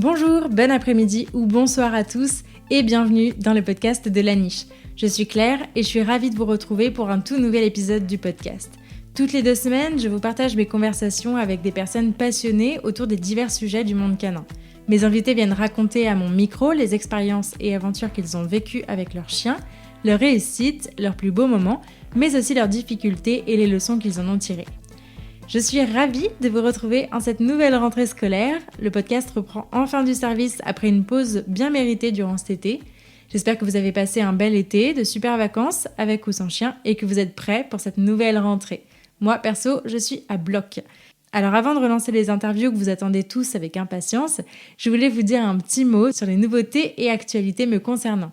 Bonjour, bon après-midi ou bonsoir à tous et bienvenue dans le podcast de La Niche. Je suis Claire et je suis ravie de vous retrouver pour un tout nouvel épisode du podcast. Toutes les 2 semaines, je vous partage mes conversations avec des personnes passionnées autour des divers sujets du monde canin. Mes invités viennent raconter à mon micro les expériences et aventures qu'ils ont vécues avec leurs chiens, leurs réussites, leurs plus beaux moments, mais aussi leurs difficultés et les leçons qu'ils en ont tirées. Je suis ravie de vous retrouver en cette nouvelle rentrée scolaire. Le podcast reprend enfin du service après une pause bien méritée durant cet été. J'espère que vous avez passé un bel été, de super vacances avec ou sans chien et que vous êtes prêts pour cette nouvelle rentrée. Moi, perso, je suis à bloc. Alors avant de relancer les interviews que vous attendez tous avec impatience, je voulais vous dire un petit mot sur les nouveautés et actualités me concernant.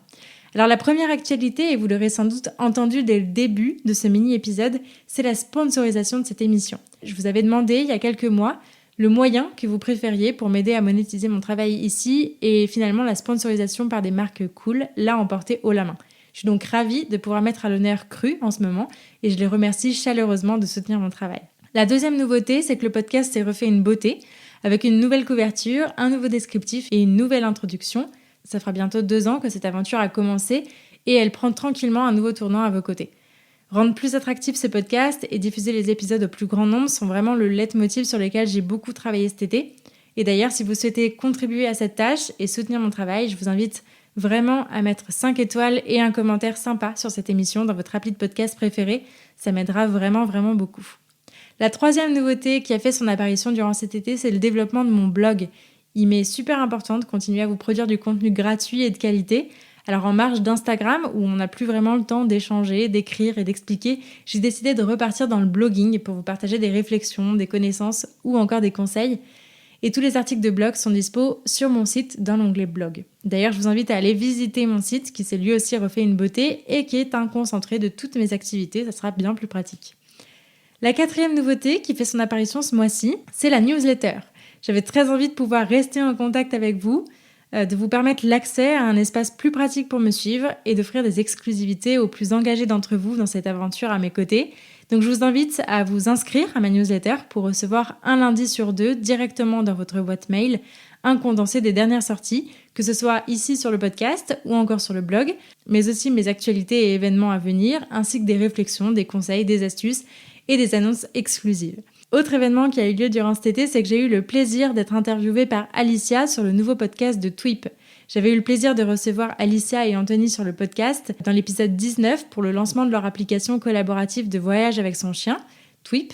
Alors la première actualité, et vous l'aurez sans doute entendu dès le début de ce mini-épisode, c'est la sponsorisation de cette émission. Je vous avais demandé il y a quelques mois le moyen que vous préfériez pour m'aider à monétiser mon travail ici et finalement la sponsorisation par des marques cool l'a emporté haut la main. Je suis donc ravie de pouvoir mettre à l'honneur Cru en ce moment et je les remercie chaleureusement de soutenir mon travail. La deuxième nouveauté, c'est que le podcast s'est refait une beauté avec une nouvelle couverture, un nouveau descriptif et une nouvelle introduction. Ça fera bientôt 2 ans que cette aventure a commencé et elle prend tranquillement un nouveau tournant à vos côtés. Rendre plus attractif ce podcast et diffuser les épisodes au plus grand nombre sont vraiment le leitmotiv sur lequel j'ai beaucoup travaillé cet été. Et d'ailleurs, si vous souhaitez contribuer à cette tâche et soutenir mon travail, je vous invite vraiment à mettre 5 étoiles et un commentaire sympa sur cette émission dans votre appli de podcast préféré. Ça m'aidera vraiment beaucoup. La troisième nouveauté qui a fait son apparition durant cet été, c'est le développement de mon blog. Il m'est super important de continuer à vous produire du contenu gratuit et de qualité. Alors en marge d'Instagram, où on n'a plus vraiment le temps d'échanger, d'écrire et d'expliquer, j'ai décidé de repartir dans le blogging pour vous partager des réflexions, des connaissances ou encore des conseils. Et tous les articles de blog sont dispo sur mon site dans l'onglet blog. D'ailleurs, je vous invite à aller visiter mon site qui s'est lui aussi refait une beauté et qui est un concentré de toutes mes activités, ça sera bien plus pratique. La quatrième nouveauté qui fait son apparition ce mois-ci, c'est la newsletter. J'avais très envie de pouvoir rester en contact avec vous, de vous permettre l'accès à un espace plus pratique pour me suivre et d'offrir des exclusivités aux plus engagés d'entre vous dans cette aventure à mes côtés. Donc je vous invite à vous inscrire à ma newsletter pour recevoir un lundi sur 2 directement dans votre boîte mail un condensé des dernières sorties, que ce soit ici sur le podcast ou encore sur le blog, mais aussi mes actualités et événements à venir, ainsi que des réflexions, des conseils, des astuces et des annonces exclusives. Autre événement qui a eu lieu durant cet été, c'est que j'ai eu le plaisir d'être interviewée par Alicia sur le nouveau podcast de Twip. J'avais eu le plaisir de recevoir Alicia et Anthony sur le podcast dans l'épisode 19 pour le lancement de leur application collaborative de voyage avec son chien, Twip.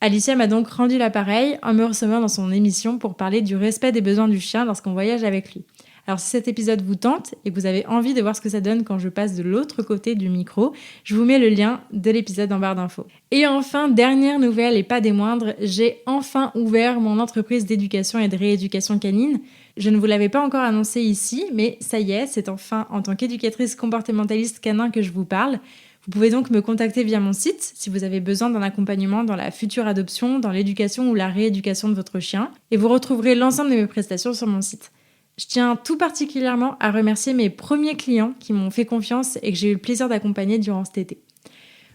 Alicia m'a donc rendu l'appareil en me recevant dans son émission pour parler du respect des besoins du chien lorsqu'on voyage avec lui. Alors si cet épisode vous tente et que vous avez envie de voir ce que ça donne quand je passe de l'autre côté du micro, je vous mets le lien de l'épisode en barre d'infos. Et enfin, dernière nouvelle et pas des moindres, j'ai enfin ouvert mon entreprise d'éducation et de rééducation canine. Je ne vous l'avais pas encore annoncé ici, mais ça y est, c'est enfin en tant qu'éducatrice comportementaliste canin que je vous parle. Vous pouvez donc me contacter via mon site si vous avez besoin d'un accompagnement dans la future adoption, dans l'éducation ou la rééducation de votre chien. Et vous retrouverez l'ensemble de mes prestations sur mon site. Je tiens tout particulièrement à remercier mes premiers clients qui m'ont fait confiance et que j'ai eu le plaisir d'accompagner durant cet été.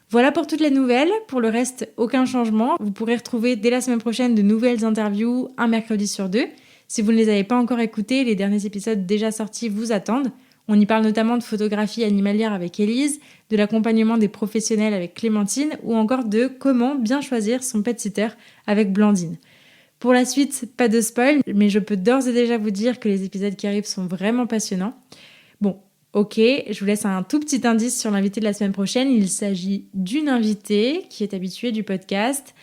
Voilà pour toutes les nouvelles. Pour le reste, aucun changement. Vous pourrez retrouver dès la semaine prochaine de nouvelles interviews, un mercredi sur 2. Si vous ne les avez pas encore écoutées, les derniers épisodes déjà sortis vous attendent. On y parle notamment de photographie animalière avec Élise, de l'accompagnement des professionnels avec Clémentine ou encore de comment bien choisir son pet-sitter avec Blandine. Pour la suite, pas de spoil, mais je peux d'ores et déjà vous dire que les épisodes qui arrivent sont vraiment passionnants. Bon, ok, je vous laisse un tout petit indice sur l'invité de la semaine prochaine. Il s'agit d'une invitée qui est habituée du podcast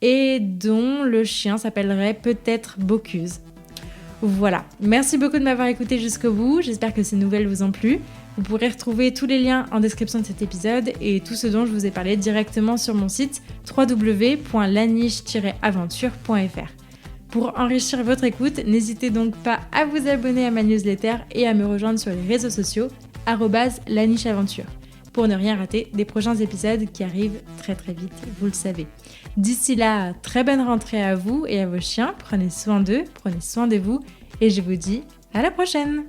et dont le chien s'appellerait peut-être Bocuse. Voilà, merci beaucoup de m'avoir écouté jusqu'au bout, j'espère que ces nouvelles vous ont plu. Vous pourrez retrouver tous les liens en description de cet épisode et tout ce dont je vous ai parlé directement sur mon site www.laniche-aventure.fr. Pour enrichir votre écoute, n'hésitez donc pas à vous abonner à ma newsletter et à me rejoindre sur les réseaux sociaux @lanicheaventure pour ne rien rater des prochains épisodes qui arrivent très vite, vous le savez. D'ici là, très bonne rentrée à vous et à vos chiens, prenez soin d'eux, prenez soin de vous et je vous dis à la prochaine!